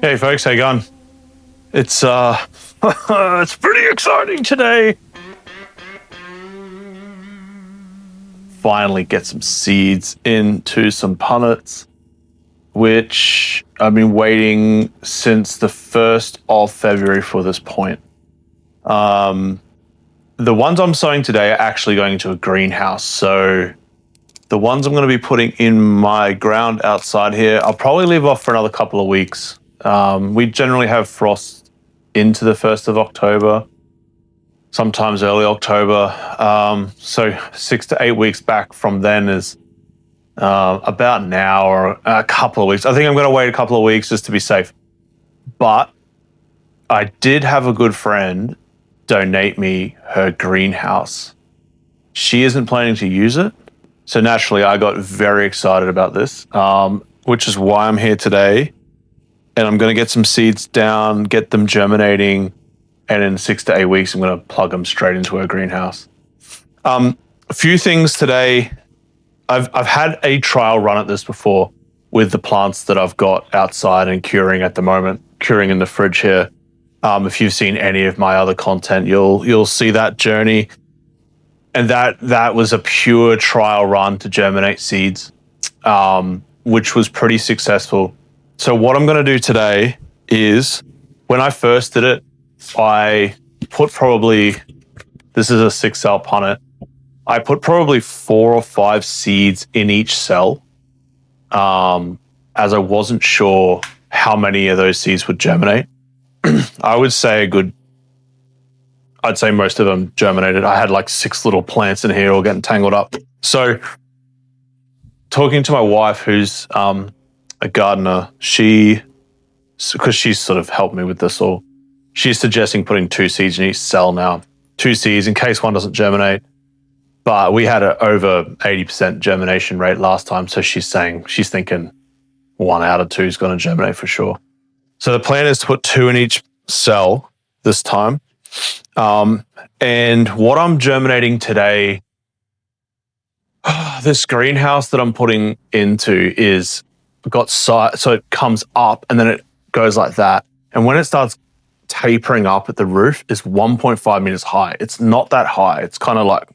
Hey folks, how you going? It's it's pretty exciting today. Finally get some seeds into some punnets, which I've been waiting since the 1st of February for this point. The ones I'm sowing today are actually going into a greenhouse. So the ones I'm going to be putting in my ground outside here, I'll probably leave off for another couple of weeks. We generally have frost into the 1st of October, sometimes early October. So 6 to 8 weeks back from then is about now or a couple of weeks. I think I'm going to wait a couple of weeks just to be safe. But I did have a good friend donate me her greenhouse. She isn't planning to use it. So naturally, I got very excited about this, which is why I'm here today. And I'm going to get some seeds down, get them germinating, and in 6 to 8 weeks, I'm going to plug them straight into her greenhouse. A few things today. I've had a trial run at this before with the plants that I've got outside and curing at the moment, curing in the fridge here. If you've seen any of my other content, you'll see that journey. And that was a pure trial run to germinate seeds, which was pretty successful. So what I'm going to do today is, when I first did it, I put this is a 6-cell punnet, I put probably 4 or 5 seeds in each cell, as I wasn't sure how many of those seeds would germinate. I would say I'd say most of them germinated. I had like 6 little plants in here all getting tangled up. So talking to my wife, who's a gardener, because she's sort of helped me with this all, she's suggesting putting 2 seeds in each cell now. 2 seeds in case one doesn't germinate. But we had an over 80% germination rate last time. So she's thinking 1 out of 2 is going to germinate for sure. So the plan is to put 2 in each cell this time. And what I'm germinating today, this greenhouse that I'm putting into is got size, so it comes up and then it goes like that. And when it starts tapering up at the roof, it's 1.5 meters high. It's not that high. It's kind of like,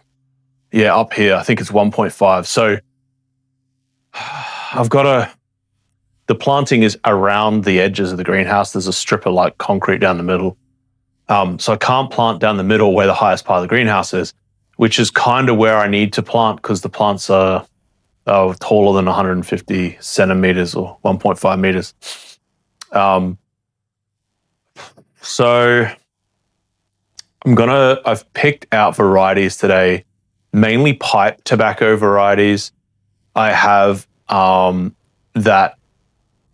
up here. I think it's 1.5. So the planting is around the edges of the greenhouse. There's a strip of like concrete down the middle. So I can't plant down the middle where the highest part of the greenhouse is, which is kind of where I need to plant because the plants are taller than 150 centimeters or 1.5 meters. So I've picked out varieties today, mainly pipe tobacco varieties. I have that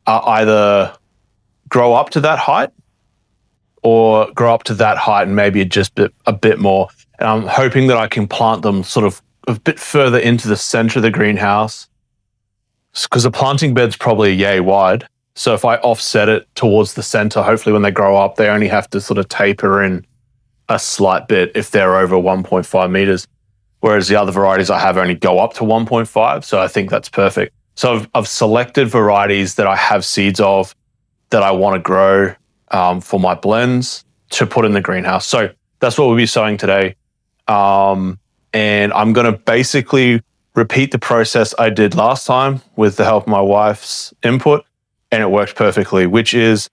either grow up to that height or grow up to that height and maybe just a bit more. And I'm hoping that I can plant them sort of a bit further into the center of the greenhouse because the planting bed's probably yay wide. So if I offset it towards the center, hopefully when they grow up, they only have to sort of taper in a slight bit if they're over 1.5 meters. Whereas the other varieties I have only go up to 1.5. So I think that's perfect. So I've selected varieties that I have seeds of that I want to grow for my blends to put in the greenhouse. So that's what we'll be sowing today. And I'm going to basically repeat the process I did last time with the help of my wife's input. And it worked perfectly, which is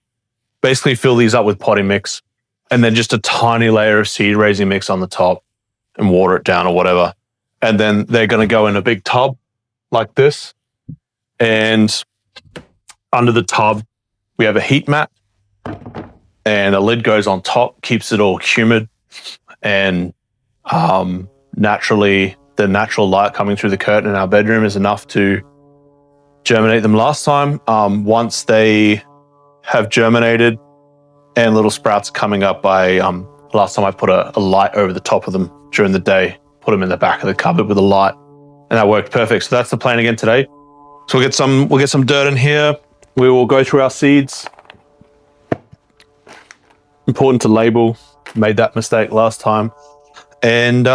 basically fill these up with potting mix and then just a tiny layer of seed raising mix on the top and water it down or whatever. And then they're going to go in a big tub like this. And under the tub, we have a heat mat and a lid goes on top, keeps it all humid. And naturally, the natural light coming through the curtain in our bedroom is enough to germinate them last time. Once they have germinated and little sprouts coming up, last time I put a light over the top of them during the day, put them in the back of the cupboard with a light, and that worked perfect. So that's the plan again today. So we'll get some dirt in here. We will go through our seeds. Important to label. Made that mistake last time. And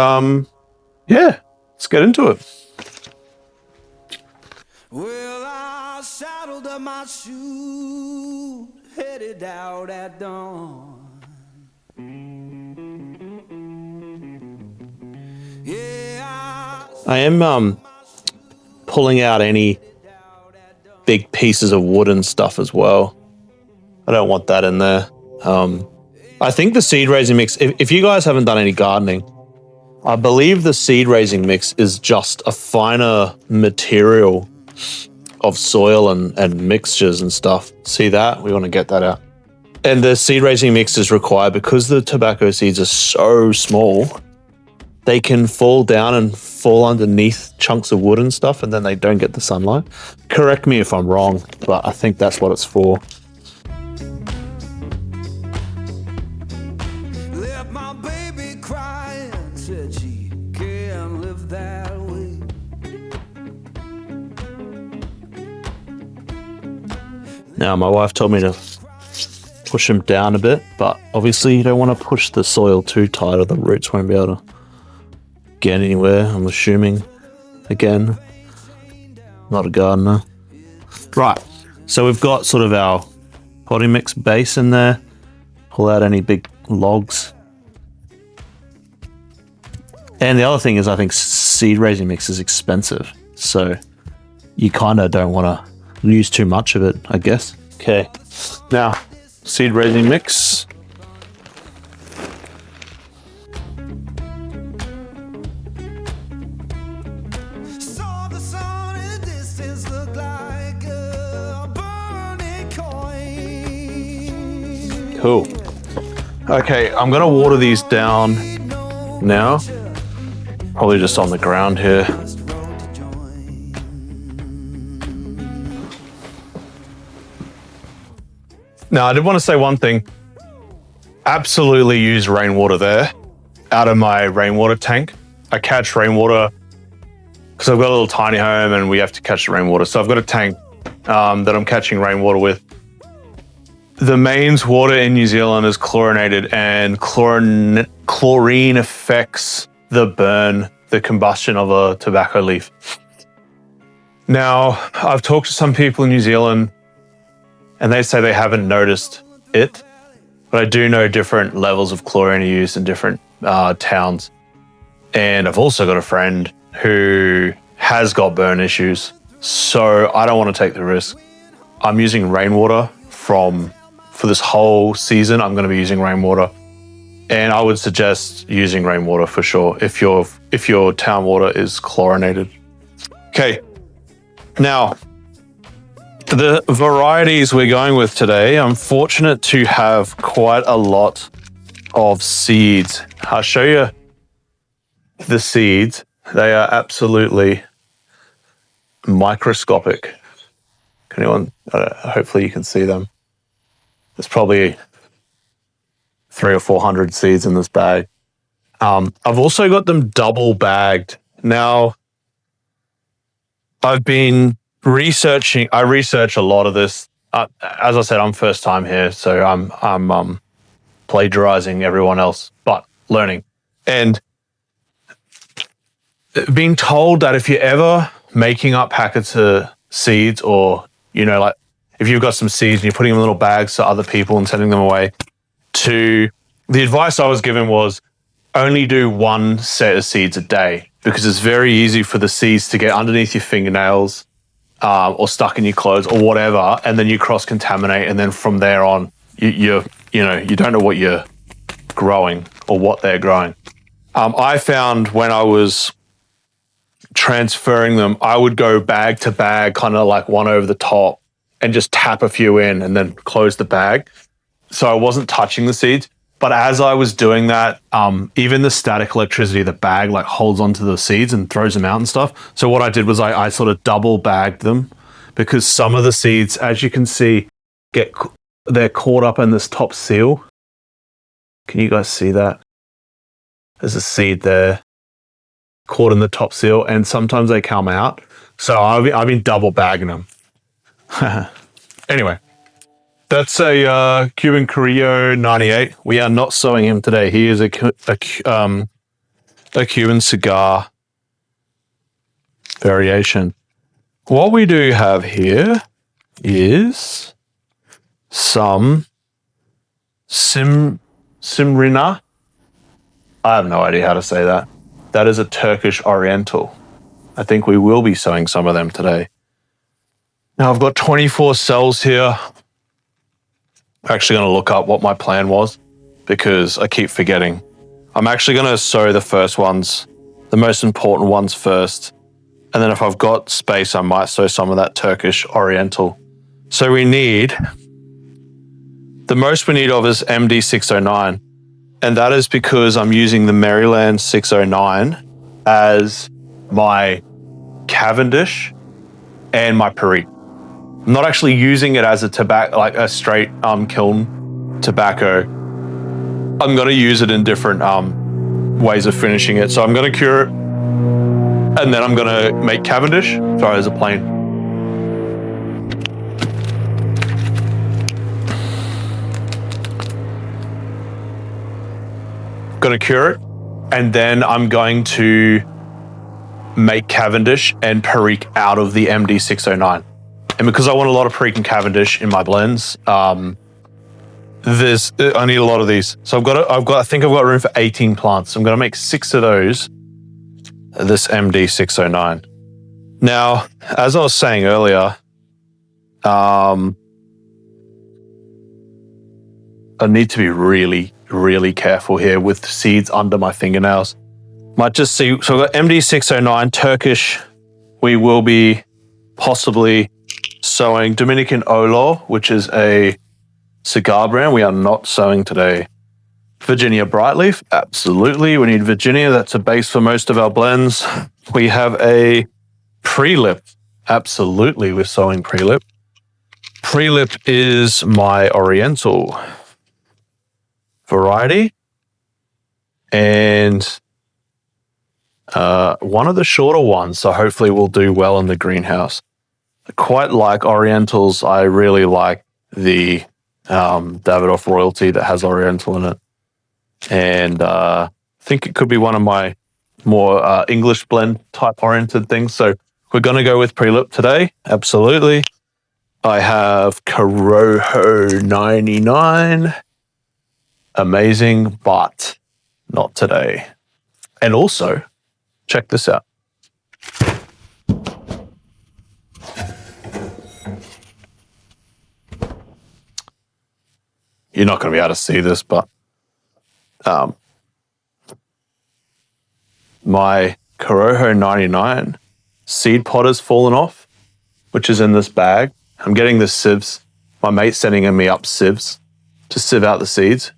let's get into it. Well, I saddled up my shoe, headed I am pulling out any big pieces of wood and stuff as well. I don't want that in there. I think the seed raising mix, if you guys haven't done any gardening, I believe the seed raising mix is just a finer material of soil and mixtures and stuff. See that? We want to get that out. And the seed raising mix is required because the tobacco seeds are so small, they can fall down and fall underneath chunks of wood and stuff, and then they don't get the sunlight. Correct me if I'm wrong, but I think that's what it's for. Let my baby cry, said she can't live that way. Now, my wife told me to push them down a bit, but obviously you don't want to push the soil too tight or the roots won't be able to get anywhere, I'm assuming. Again, not a gardener. Right, so we've got sort of our potting mix base in there. Pull out any big logs. And the other thing is I think seed raising mix is expensive, so you kind of don't want to use too much of it, I guess. Okay, now seed raising mix. Cool. Okay, I'm gonna water these down now. Probably just on the ground here. Now, I did want to say one thing. Absolutely use rainwater there out of my rainwater tank. I catch rainwater because I've got a little tiny home and we have to catch the rainwater. So I've got a tank that I'm catching rainwater with. The mains water in New Zealand is chlorinated, and chlorine affects the combustion of a tobacco leaf. Now, I've talked to some people in New Zealand and they say they haven't noticed it, but I do know different levels of chlorine are used in different towns. And I've also got a friend who has got burn issues, so I don't want to take the risk. I'm using rainwater for this whole season. I'm going to be using rainwater, and I would suggest using rainwater for sure if your town water is chlorinated. Okay, now the varieties we're going with today, I'm fortunate to have quite a lot of seeds. I'll show you the seeds. They are absolutely microscopic. Hopefully you can see them. There's probably 300 or 400 seeds in this bag. I've also got them double bagged. Now, I've been researching. I research a lot of this. As I said, I'm first time here, so I'm plagiarizing everyone else, but learning. And being told that if you're ever making up packets of seeds, or, like if you've got some seeds and you're putting them in little bags to other people and sending them away, the advice I was given was only do one set of seeds a day, because it's very easy for the seeds to get underneath your fingernails or stuck in your clothes or whatever, and then you cross-contaminate, and then from there on, you don't know what you're growing or what they're growing. I found when I was transferring them, I would go bag to bag, kind of like one over the top, and just tap a few in and then close the bag. So I wasn't touching the seeds. But as I was doing that, even the static electricity of the bag like holds onto the seeds and throws them out and stuff. So what I did was I sort of double bagged them, because some of the seeds, as you can see, they're caught up in this top seal. Can you guys see that? There's a seed there caught in the top seal, and sometimes they come out. So I've been double bagging them. Anyway, that's a Cuban Carrillo 98. We are not sowing him today. He is a Cuban cigar variation. What we do have here is some Simrina. I have no idea how to say that. That is a Turkish Oriental. I think we will be sowing some of them today. Now I've got 24 cells here. I'm actually going to look up what my plan was because I keep forgetting. I'm actually going to sow the first ones, the most important ones first. And then if I've got space, I might sow some of that Turkish Oriental. So we need, the most we need of is MD609. And that is because I'm using the Maryland 609 as my Cavendish and my Perique. I'm not actually using it as a tobacco, like a straight kiln tobacco. I'm going to use it in different ways of finishing it. So I'm going to cure it, and then I'm going to make Cavendish. Sorry, there's a plane. Going to cure it, and then I'm going to make Cavendish and Perique out of the MD609. And because I want a lot of Perique and Cavendish in my blends, I need a lot of these. So I think I've got room for 18 plants. So I'm going to make 6 of those. This MD609. Now, as I was saying earlier, I need to be really, really careful here with seeds under my fingernails. Might just see. So I've got MD609 Turkish. We will be possibly sowing Dominican Olo, which is a cigar brand. We are not sowing today. Virginia Brightleaf, absolutely. We need Virginia. That's a base for most of our blends. We have a Prelip. Absolutely, we're sowing Prelip. Prelip is my Oriental variety. And one of the shorter ones, so hopefully we'll do well in the greenhouse. I quite like Orientals. I really like the Davidoff Royalty that has Oriental in it. And I think it could be one of my more English blend type oriented things. So we're going to go with Prelip today. Absolutely. I have Corojo 99. Amazing, but not today. And also, check this out. You're not going to be able to see this, but my Corojo 99 seed pod has fallen off, which is in this bag. I'm getting the sieves. My mate's sending me up sieves to sieve out the seeds,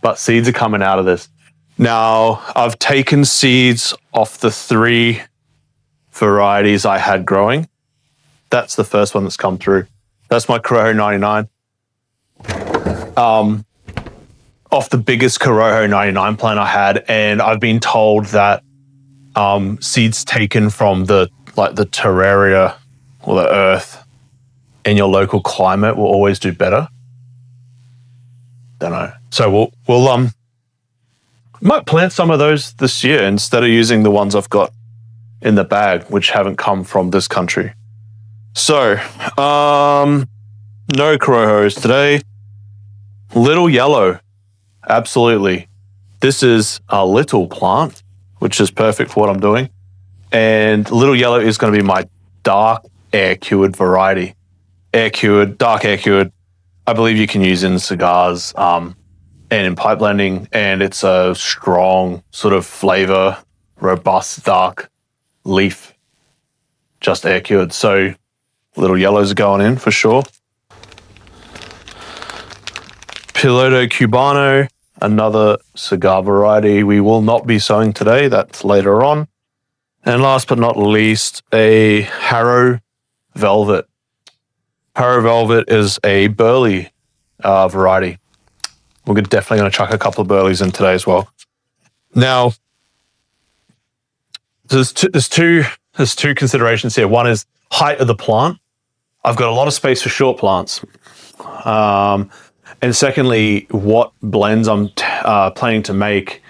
but seeds are coming out of this. Now, I've taken seeds off the 3 varieties I had growing. That's the first one that's come through. That's my Corojo 99. Off the biggest Corojo 99 plant I had, and I've been told that seeds taken from the terraria or the earth in your local climate will always do better. Don't know. So we'll might plant some of those this year instead of using the ones I've got in the bag, which haven't come from this country. So no Corojos today. Little Yellow. Absolutely. This is a little plant, which is perfect for what I'm doing. And Little Yellow is going to be my dark air-cured variety. Air-cured, dark air-cured. I believe you can use in cigars and in pipe blending. And it's a strong sort of flavor, robust, dark leaf, just air-cured. So Little Yellows are going in for sure. Piloto Cubano, another cigar variety we will not be sowing today. That's later on. And last but not least, a Harrow Velvet. Harrow Velvet is a burley variety. We're definitely going to chuck a couple of burleys in today as well. Now, there's two considerations here. One is height of the plant. I've got a lot of space for short plants. And secondly, what blends I'm planning to make.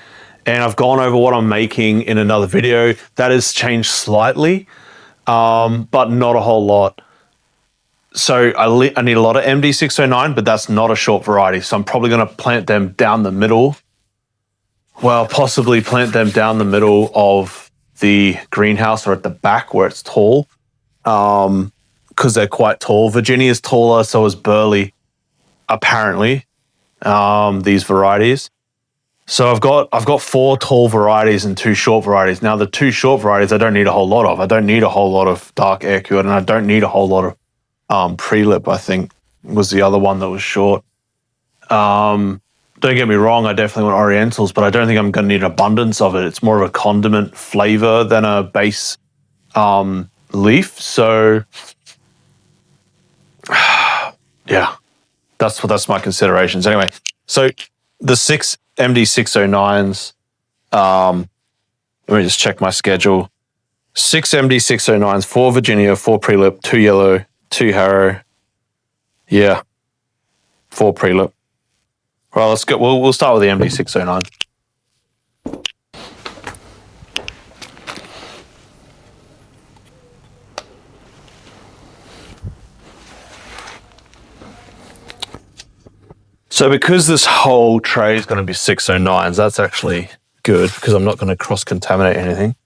And I've gone over what I'm making in another video. That has changed slightly, but not a whole lot. So I need a lot of MD609, but that's not a short variety. So I'm probably going to plant them down the middle. Well, possibly plant them down the middle of the greenhouse or at the back where it's tall, because they're quite tall. Virginia's taller, so is Burley, apparently, these varieties. So I've got 4 tall varieties and 2 short varieties. Now, the 2 short varieties I don't need a whole lot of. I don't need a whole lot of dark air cured, and I don't need a whole lot of pre-lip, I think, was the other one that was short. Don't get me wrong, I definitely want Orientals, but I don't think I'm going to need an abundance of it. It's more of a condiment flavor than a base leaf. So, yeah, that's my considerations. Anyway, so the 6 MD609s, let me just check my schedule. 6 MD609s, 4 Virginia, 4 pre-lip, 2 yellow, 2 Harrow. Yeah, 4 pre-lip. Well, let's go. We'll start with the MD609. So because this whole tray is going to be 609s, that's actually good because I'm not going to cross-contaminate anything.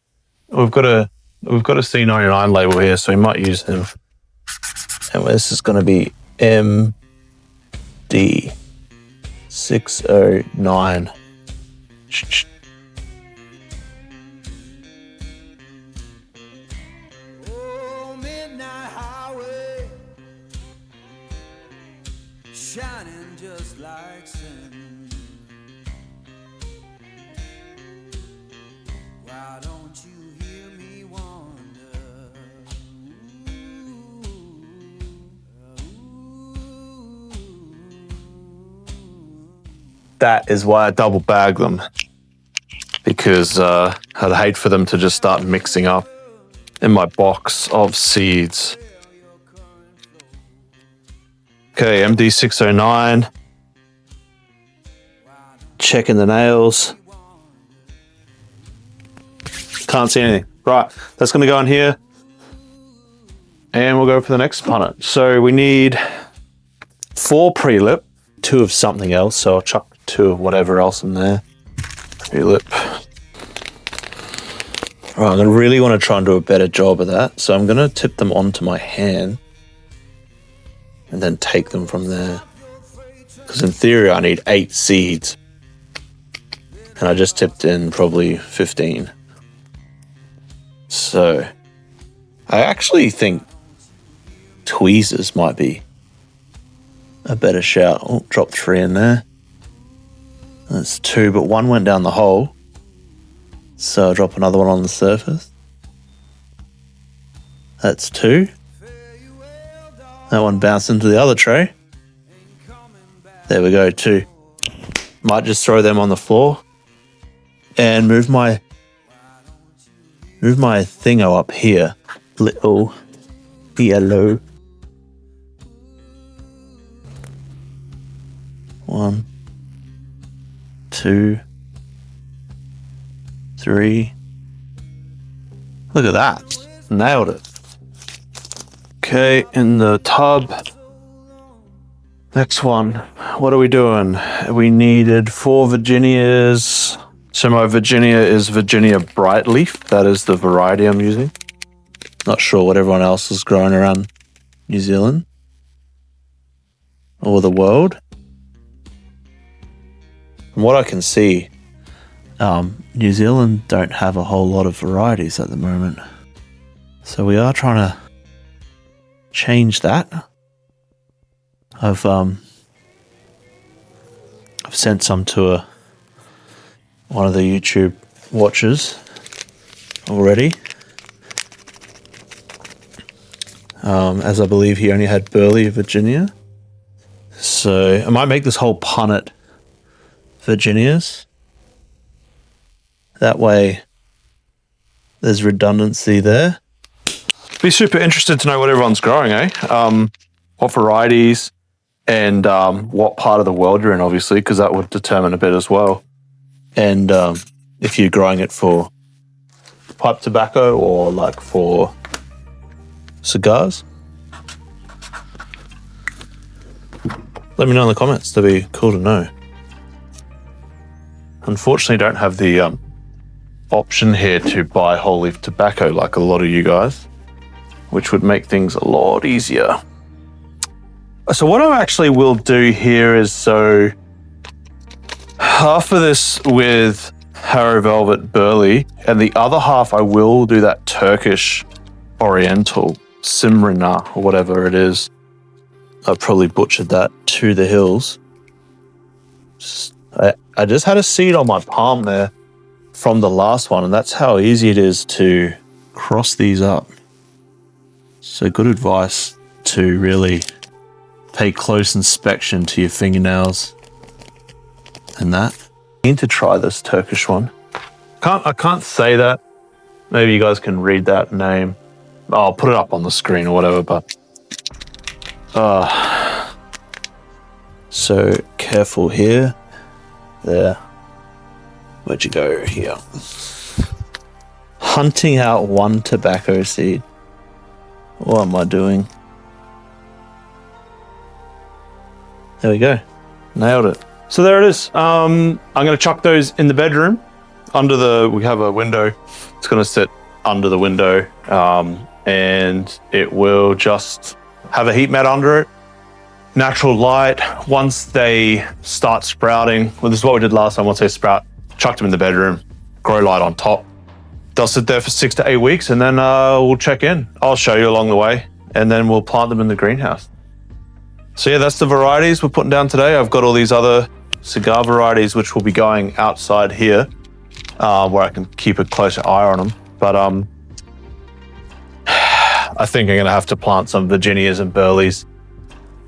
We've got a C99 label here, so we might use them. And this is going to be MD609. Oh, midnight highway, shining just like sin. Why don't you hear me wonder? That is why I double bag them, because I'd hate for them to just start mixing up in my box of seeds. Okay, MD609. Checking the nails. Can't see anything. Right, that's going to go in here. And we'll go for the next punnet. So we need 4 pre-lip, 2 of something else. So I'll chuck 2 of whatever else in there. Pre-lip. Right, I'm going to really want to try and do a better job of that. So I'm going to tip them onto my hand and then take them from there. Because in theory, I need 8 seeds. And I just tipped in probably 15. So I actually think tweezers might be a better shout. Oh, drop 3 in there. That's 2, but 1 went down the hole. So I'll drop another one on the surface. That's 2. That one bounced into the other tray. There we go, 2. Might just throw them on the floor and move my thingo up here. Little yellow. 1, 2, 3. Look at that. Nailed it. Okay, in the tub. Next one. What are we doing? We needed 4 Virginias. So my Virginia is Virginia Brightleaf. That is the variety I'm using. Not sure what everyone else is growing around New Zealand or the world. From what I can see, New Zealand don't have a whole lot of varieties at the moment. So we are trying to change that. I've sent some to one of the YouTube watchers already. As I believe he only had Burley, Virginia. So I might make this whole punnet Virginias. That way there's redundancy there. Be super interested to know what everyone's growing, eh? What varieties and what part of the world you're in, obviously, because that would determine a bit as well. And if you're growing it for pipe tobacco or like for cigars. Let me know in the comments. That'd be cool to know. Unfortunately, don't have the option here to buy whole leaf tobacco like a lot of you guys, which would make things a lot easier. So what I actually will do here is, so half of this with Harrow Velvet Burley, and the other half I will do that Turkish Oriental Simrina or whatever it is. I probably butchered that to the hills. I just had a seed on my palm there from the last one, and that's how easy it is to cross these up. So good advice to really pay close inspection to your fingernails and that. I need to try this Turkish one. I can't say that. Maybe you guys can read that name. I'll put it up on the screen or whatever, but so careful here. There. Where'd you go? Here. Hunting out one tobacco seed. What am I doing? There we go. Nailed it. So there it is. I'm going to chuck those in the bedroom. We have a window. It's going to sit under the window, and it will just have a heat mat under it. Natural light. Once they start sprouting, well, this is what we did last time. Once they sprout, chucked them in the bedroom, grow light on top. They'll sit there for 6 to 8 weeks, and then we'll check in. I'll show you along the way, and then we'll plant them in the greenhouse. So yeah, that's the varieties we're putting down today. I've got all these other cigar varieties which will be going outside here, where I can keep a closer eye on them. But I think I'm going to have to plant some Virginias and Burleys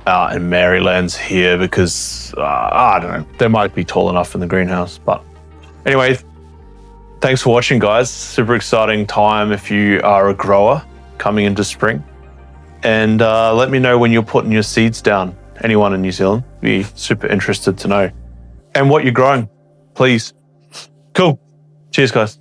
and Marylands here because I don't know, they might be tall enough in the greenhouse. But anyway, thanks for watching, guys. Super exciting time if you are a grower coming into spring. And let me know when you're putting your seeds down. Anyone in New Zealand, be super interested to know. And what you're growing, please. Cool. Cheers, guys.